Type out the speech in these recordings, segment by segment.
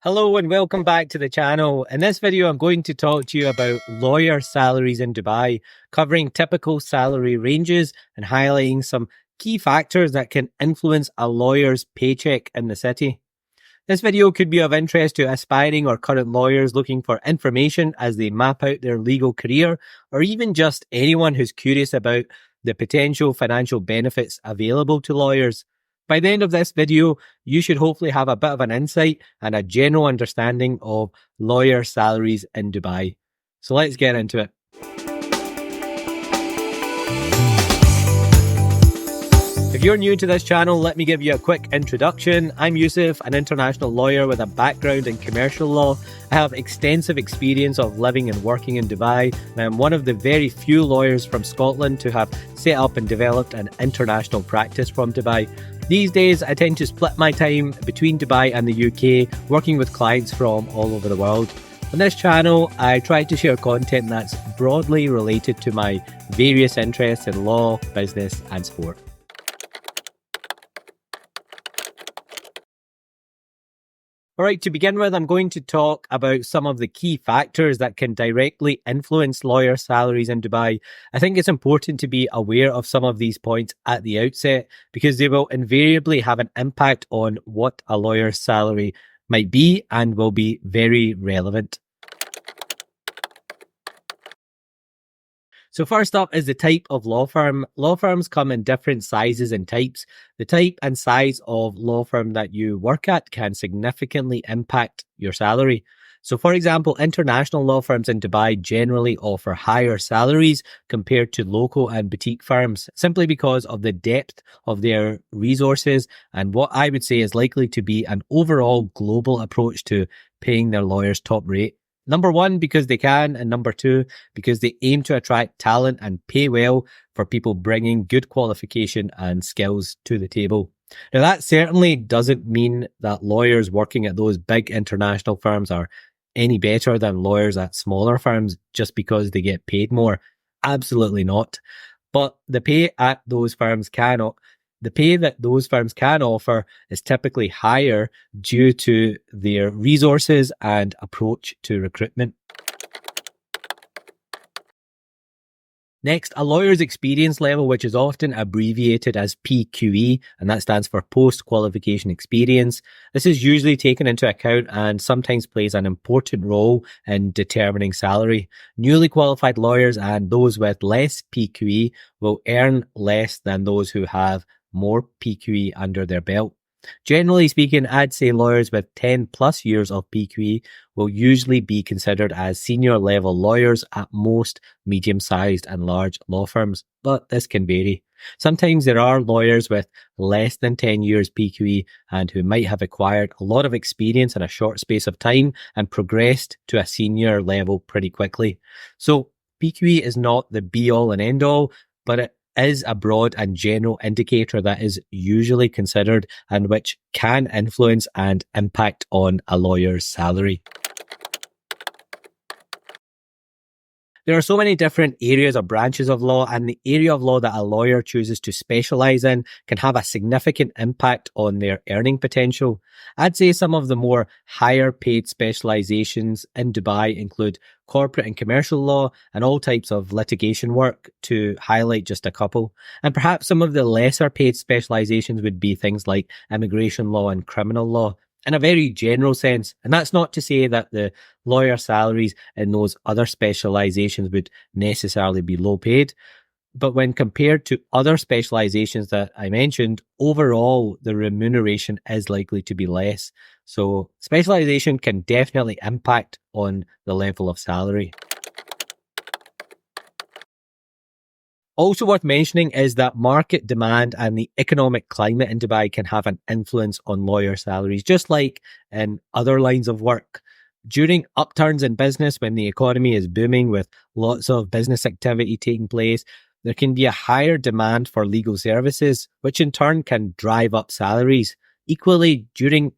Hello and welcome back to the channel. In this video, I'm going to talk to you about lawyer salaries in Dubai, covering typical salary ranges and highlighting some key factors that can influence a lawyer's paycheck in the city. This video could be of interest to aspiring or current lawyers looking for information as they map out their legal career, or even just anyone who's curious about the potential financial benefits available to lawyers. By the end of this video, you should hopefully have a bit of an insight and a general understanding of lawyer salaries in Dubai. So let's get into it. If you're new to this channel, let me give you a quick introduction. I'm Yusuf, an international lawyer with a background in commercial law. I have extensive experience of living and working in Dubai, and I'm one of the very few lawyers from Scotland to have set up and developed an international practice from Dubai. These days, I tend to split my time between Dubai and the UK, working with clients from all over the world. On this channel, I try to share content that's broadly related to my various interests in law, business, and sport. All right, to begin with, I'm going to talk about some of the key factors that can directly influence lawyer salaries in Dubai. I think it's important to be aware of some of these points at the outset because they will invariably have an impact on what a lawyer's salary might be and will be very relevant. So first up is the type of law firm. Law firms come in different sizes and types. The type and size of law firm that you work at can significantly impact your salary. So for example, international law firms in Dubai generally offer higher salaries compared to local and boutique firms, simply because of the depth of their resources and what I would say is likely to be an overall global approach to paying their lawyers top rate. Number one, because they can, and number two, because they aim to attract talent and pay well for people bringing good qualification and skills to the table. Now, that certainly doesn't mean that lawyers working at those big international firms are any better than lawyers at smaller firms just because they get paid more. Absolutely not. But the pay that those firms can offer is typically higher due to their resources and approach to recruitment. Next, a lawyer's experience level, which is often abbreviated as PQE, and that stands for post-qualification experience. This is usually taken into account and sometimes plays an important role in determining salary. Newly qualified lawyers and those with less PQE will earn less than those who have more PQE under their belt. Generally speaking, I'd say lawyers with 10 plus years of PQE will usually be considered as senior level lawyers at most medium-sized and large law firms, but this can vary. Sometimes there are lawyers with less than 10 years PQE and who might have acquired a lot of experience in a short space of time and progressed to a senior level pretty quickly. So PQE is not the be-all and end-all, but it is a broad and general indicator that is usually considered and which can influence and impact on a lawyer's salary. There are so many different areas or branches of law, and the area of law that a lawyer chooses to specialize in can have a significant impact on their earning potential. I'd say some of the more higher paid specializations in Dubai include corporate and commercial law and all types of litigation work, to highlight just a couple. And perhaps some of the lesser paid specializations would be things like immigration law and criminal law, in a very general sense. And that's not to say that the lawyer salaries in those other specializations would necessarily be low paid. But when compared to other specializations that I mentioned, overall, the remuneration is likely to be less. So specialization can definitely impact on the level of salary. Also worth mentioning is that market demand and the economic climate in Dubai can have an influence on lawyer salaries, just like in other lines of work. During upturns in business, when the economy is booming with lots of business activity taking place, there can be a higher demand for legal services, which in turn can drive up salaries. Equally, during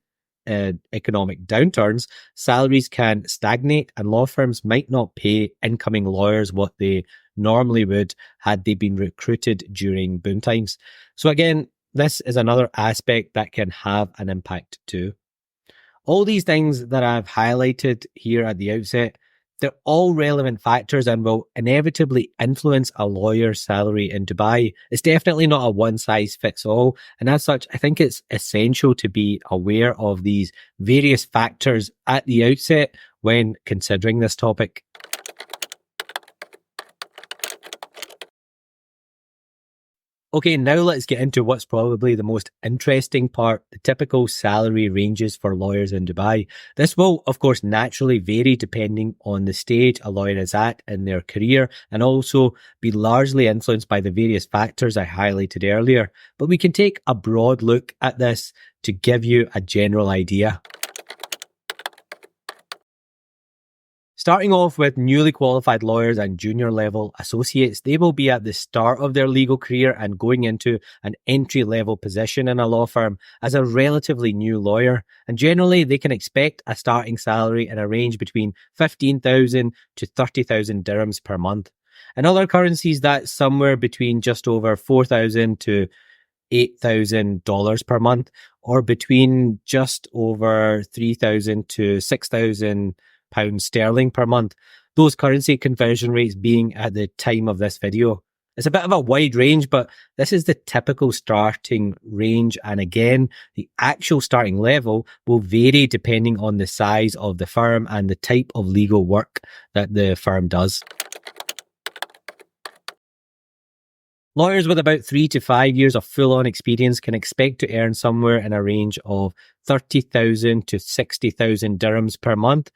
economic downturns, salaries can stagnate and law firms might not pay incoming lawyers what they normally would had they been recruited during boom times. So again, this is another aspect that can have an impact too. All these things that I've highlighted here at the outset, they're all relevant factors and will inevitably influence a lawyer's salary in Dubai. It's definitely not a one size fits all. And as such, I think it's essential to be aware of these various factors at the outset when considering this topic. Okay, now let's get into what's probably the most interesting part, the typical salary ranges for lawyers in Dubai. This will, of course, naturally vary depending on the stage a lawyer is at in their career and also be largely influenced by the various factors I highlighted earlier. But we can take a broad look at this to give you a general idea. Starting off with newly qualified lawyers and junior level associates, they will be at the start of their legal career and going into an entry level position in a law firm as a relatively new lawyer. And generally, they can expect a starting salary in a range between 15,000 to 30,000 dirhams per month. In other currencies, that's somewhere between just over 4,000 to $8,000 per month, or between just over 3,000 to 6,000 pounds sterling per month. Those currency conversion rates being at the time of this video. It's a bit of a wide range, but this is the typical starting range. And again, the actual starting level will vary depending on the size of the firm and the type of legal work that the firm does. Lawyers with about 3 to 5 years of full-on experience can expect to earn somewhere in a range of 30,000 to 60,000 dirhams per month.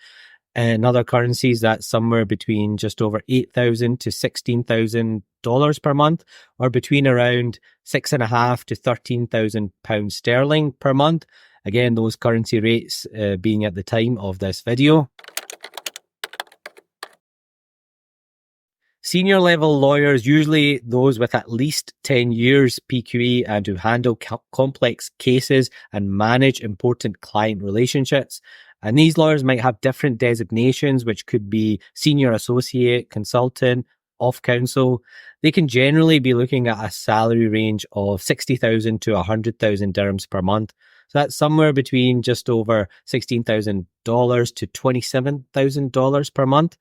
In other currencies, that's somewhere between just over 8,000 to $16,000 per month, or between around 6,500 to 13,000 pounds sterling per month. Again, those currency rates being at the time of this video. Senior level lawyers, usually those with at least 10 years PQE and who handle complex cases and manage important client relationships. And these lawyers might have different designations, which could be senior associate, consultant, off counsel. They can generally be looking at a salary range of 60,000 to 100,000 dirhams per month. So that's somewhere between just over $16,000 to $27,000 per month,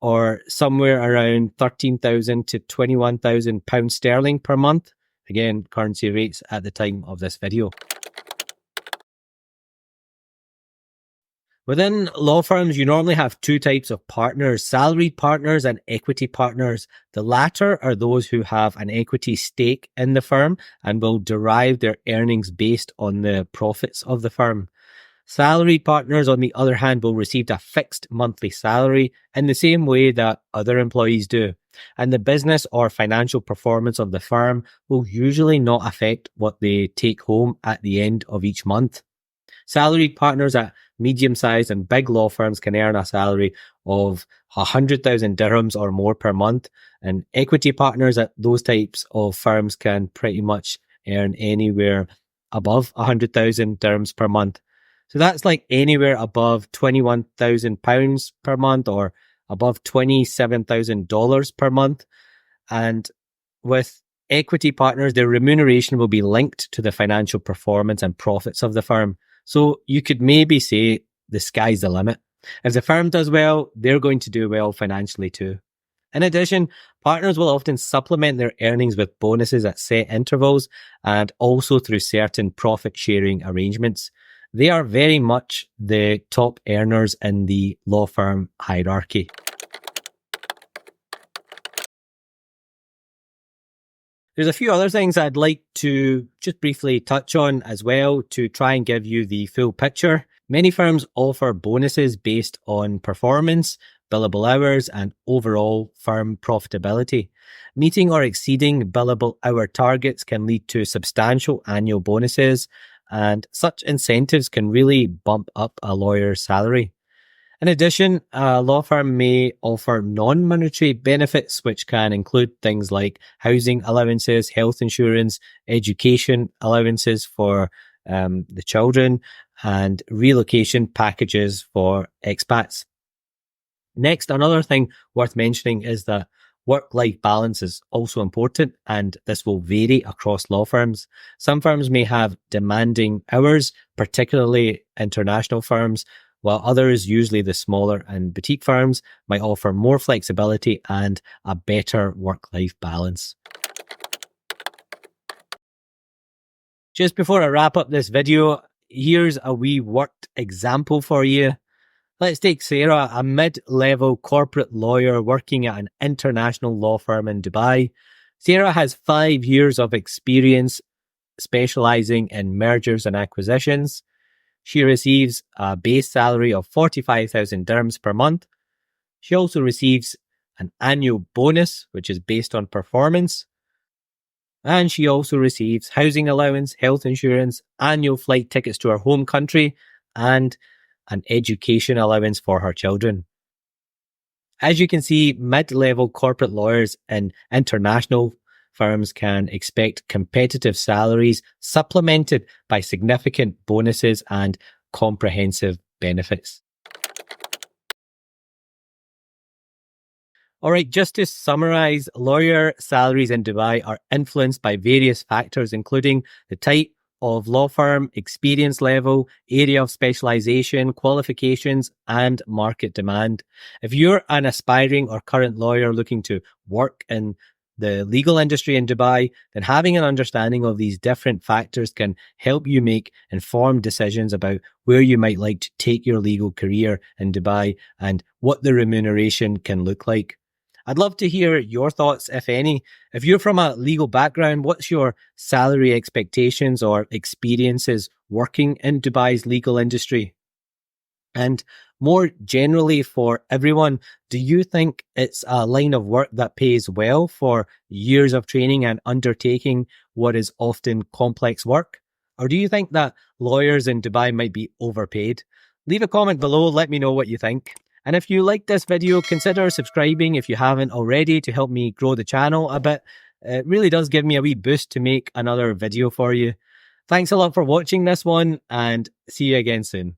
or somewhere around 13,000 to 21,000 pounds sterling per month. Again, currency rates at the time of this video. Within law firms, you normally have two types of partners, salaried partners and equity partners. The latter are those who have an equity stake in the firm and will derive their earnings based on the profits of the firm. Salaried partners, on the other hand, will receive a fixed monthly salary in the same way that other employees do. And the business or financial performance of the firm will usually not affect what they take home at the end of each month. Salaried partners at medium-sized and big law firms can earn a salary of 100,000 dirhams or more per month. And equity partners at those types of firms can pretty much earn anywhere above 100,000 dirhams per month. So that's like anywhere above £21,000 per month or above $27,000 per month. And with equity partners, their remuneration will be linked to the financial performance and profits of the firm. So you could maybe say the sky's the limit. If the firm does well, they're going to do well financially too. In addition, partners will often supplement their earnings with bonuses at set intervals and also through certain profit sharing arrangements. They are very much the top earners in the law firm hierarchy. There's a few other things I'd like to just briefly touch on as well to try and give you the full picture. Many firms offer bonuses based on performance, billable hours, and overall firm profitability. Meeting or exceeding billable hour targets can lead to substantial annual bonuses, and such incentives can really bump up a lawyer's salary. In addition, a law firm may offer non-monetary benefits, which can include things like housing allowances, health insurance, education allowances for the children, and relocation packages for expats. Next, another thing worth mentioning is that Work-life balance is also important, and this will vary across law firms. Some firms may have demanding hours, particularly international firms, while others, usually the smaller and boutique firms, might offer more flexibility and a better work-life balance. Just before I wrap up this video, here's a wee worked example for you. Let's take Sarah, a mid-level corporate lawyer working at an international law firm in Dubai. Sarah has 5 years of experience specializing in mergers and acquisitions. She receives a base salary of 45,000 dirhams per month. She also receives an annual bonus, which is based on performance. And she also receives housing allowance, health insurance, annual flight tickets to her home country, and an education allowance for her children. As you can see, mid-level corporate lawyers in international firms can expect competitive salaries supplemented by significant bonuses and comprehensive benefits. All right, just to summarize, lawyer salaries in Dubai are influenced by various factors, including the type of law firm, experience level, area of specialization, qualifications, and market demand. If you're an aspiring or current lawyer looking to work in the legal industry in Dubai, then having an understanding of these different factors can help you make informed decisions about where you might like to take your legal career in Dubai and what the remuneration can look like. I'd love to hear your thoughts, if any. If you're from a legal background, what's your salary expectations or experiences working in Dubai's legal industry? And more generally for everyone, do you think it's a line of work that pays well for years of training and undertaking what is often complex work? Or do you think that lawyers in Dubai might be overpaid? Leave a comment below, let me know what you think. And if you like this video, consider subscribing if you haven't already to help me grow the channel a bit. It really does give me a wee boost to make another video for you. Thanks a lot for watching this one, and see you again soon.